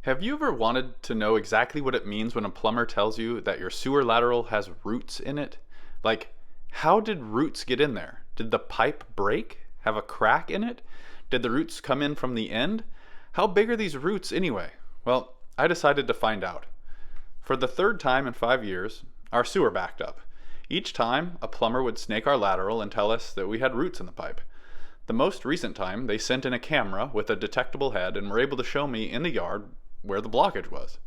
Have you ever wanted to know exactly what it means when a plumber tells you that your sewer lateral has roots in it? Like, how did roots get in there? Did the pipe break? Have a crack in it? Did the roots come in from the end? How big are these roots anyway? Well, I decided to find out. For the third time in 5 years, our sewer backed up. Each time, a plumber would snake our lateral and tell us that we had roots in the pipe. The most recent time, they sent in a camera with a detectable head and were able to show me in the yard where the blockage was.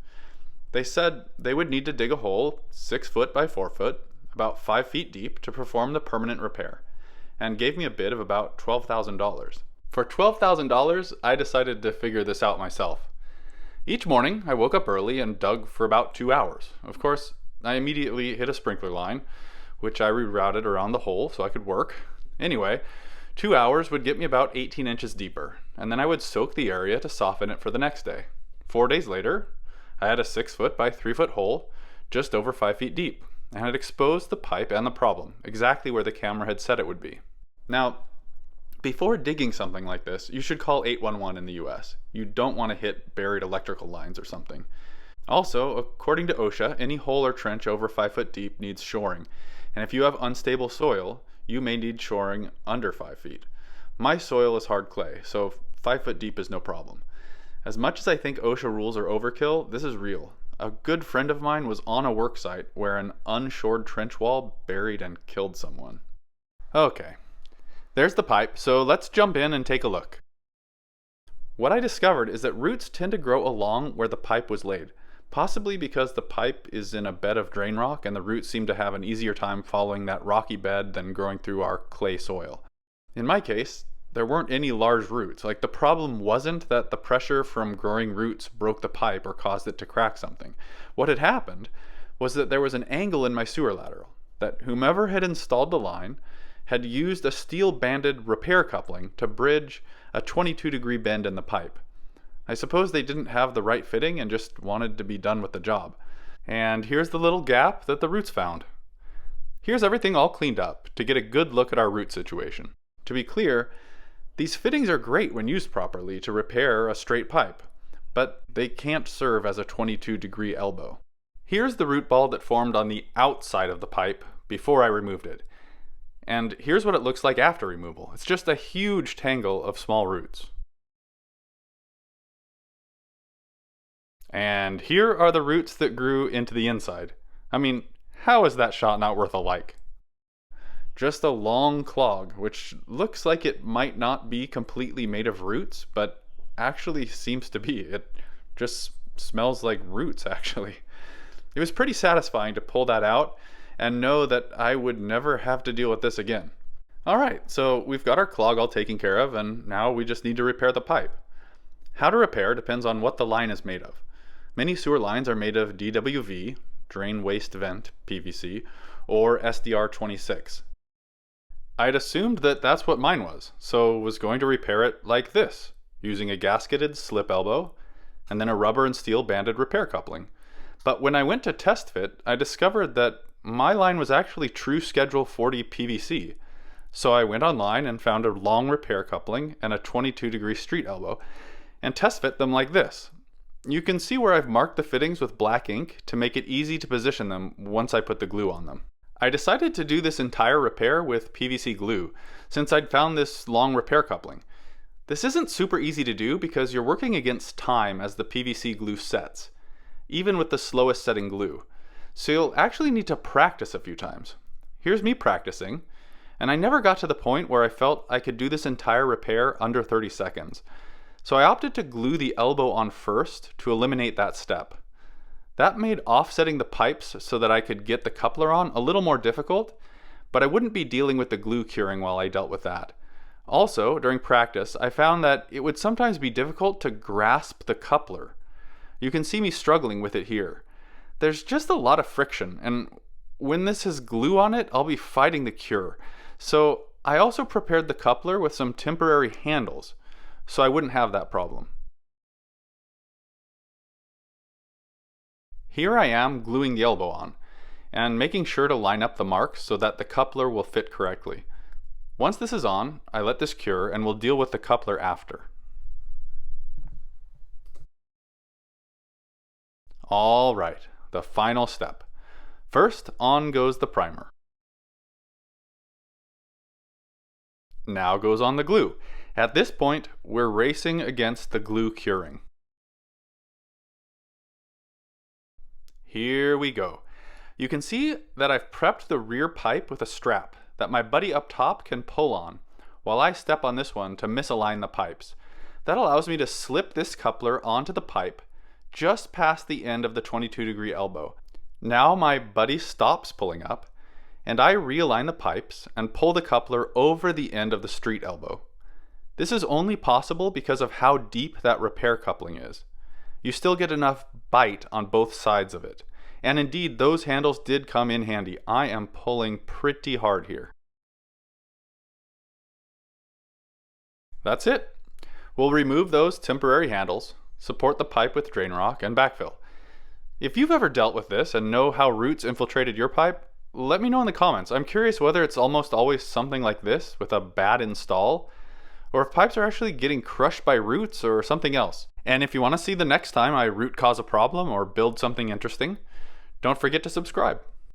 They said they would need to dig a hole 6 foot by 4 foot, about 5 feet deep, to perform the permanent repair, and gave me a bid of about $12,000. For $12,000, I decided to figure this out myself. Each morning, I woke up early and dug for about 2 hours. Of course, I immediately hit a sprinkler line, which I rerouted around the hole so I could work. Anyway, 2 hours would get me about 18 inches deeper, and then I would soak the area to soften it for the next day. 4 days later, I had a 6 foot by 3 foot hole, just over 5 feet deep, and had exposed the pipe and the problem, exactly where the camera had said it would be. Now, before digging something like this, you should call 811 in the US. You don't want to hit buried electrical lines or something. Also, according to OSHA, any hole or trench over 5 foot deep needs shoring, and if you have unstable soil, you may need shoring under 5 feet. My soil is hard clay, so 5 foot deep is no problem. As much as I think OSHA rules are overkill, this is real. A good friend of mine was on a work site where an unshored trench wall buried and killed someone. Okay, there's the pipe, so let's jump in and take a look. What I discovered is that roots tend to grow along where the pipe was laid, possibly because the pipe is in a bed of drain rock and the roots seem to have an easier time following that rocky bed than growing through our clay soil. In my case, there weren't any large roots. Like, the problem wasn't that the pressure from growing roots broke the pipe or caused it to crack something. What had happened was that there was an angle in my sewer lateral, that whomever had installed the line had used a steel banded repair coupling to bridge a 22-degree bend in the pipe. I suppose they didn't have the right fitting and just wanted to be done with the job. And here's the little gap that the roots found. Here's everything all cleaned up to get a good look at our root situation. To be clear, these fittings are great when used properly to repair a straight pipe, but they can't serve as a 22-degree elbow. Here's the root ball that formed on the outside of the pipe before I removed it. And here's what it looks like after removal. It's just a huge tangle of small roots. And here are the roots that grew into the inside. I mean, how is that shot not worth a like? Just a long clog, which looks like it might not be completely made of roots, but actually seems to be. It just smells like roots, actually. It was pretty satisfying to pull that out and know that I would never have to deal with this again. Alright, so we've got our clog all taken care of, and now we just need to repair the pipe. How to repair depends on what the line is made of. Many sewer lines are made of DWV, drain waste vent, PVC, or SDR26. I'd assumed that that's what mine was, so was going to repair it like this, using a gasketed slip elbow, and then a rubber and steel banded repair coupling. But when I went to test fit, I discovered that my line was actually true Schedule 40 PVC. So I went online and found a long repair coupling and a 22-degree street elbow, and test fit them like this. You can see where I've marked the fittings with black ink to make it easy to position them once I put the glue on them. I decided to do this entire repair with PVC glue, since I'd found this long repair coupling. This isn't super easy to do because you're working against time as the PVC glue sets, even with the slowest setting glue. So you'll actually need to practice a few times. Here's me practicing, and I never got to the point where I felt I could do this entire repair under 30 seconds. So I opted to glue the elbow on first to eliminate that step. That made offsetting the pipes so that I could get the coupler on a little more difficult, but I wouldn't be dealing with the glue curing while I dealt with that. Also, during practice, I found that it would sometimes be difficult to grasp the coupler. You can see me struggling with it here. There's just a lot of friction, and when this has glue on it, I'll be fighting the cure. So I also prepared the coupler with some temporary handles, so I wouldn't have that problem. Here I am gluing the elbow on, and making sure to line up the marks so that the coupler will fit correctly. Once this is on, I let this cure and we'll deal with the coupler after. All right, the final step. First, on goes the primer. Now goes on the glue. At this point, we're racing against the glue curing. Here we go. You can see that I've prepped the rear pipe with a strap that my buddy up top can pull on, while I step on this one to misalign the pipes. That allows me to slip this coupler onto the pipe just past the end of the 22-degree elbow. Now my buddy stops pulling up, and I realign the pipes and pull the coupler over the end of the street elbow. This is only possible because of how deep that repair coupling is. You still get enough bite on both sides of it. And indeed, those handles did come in handy. I am pulling pretty hard here. That's it. We'll remove those temporary handles, support the pipe with drain rock, and backfill. If you've ever dealt with this and know how roots infiltrated your pipe, let me know in the comments. I'm curious whether it's almost always something like this with a bad install, or if pipes are actually getting crushed by roots or something else. And if you want to see the next time I root cause a problem or build something interesting, don't forget to subscribe.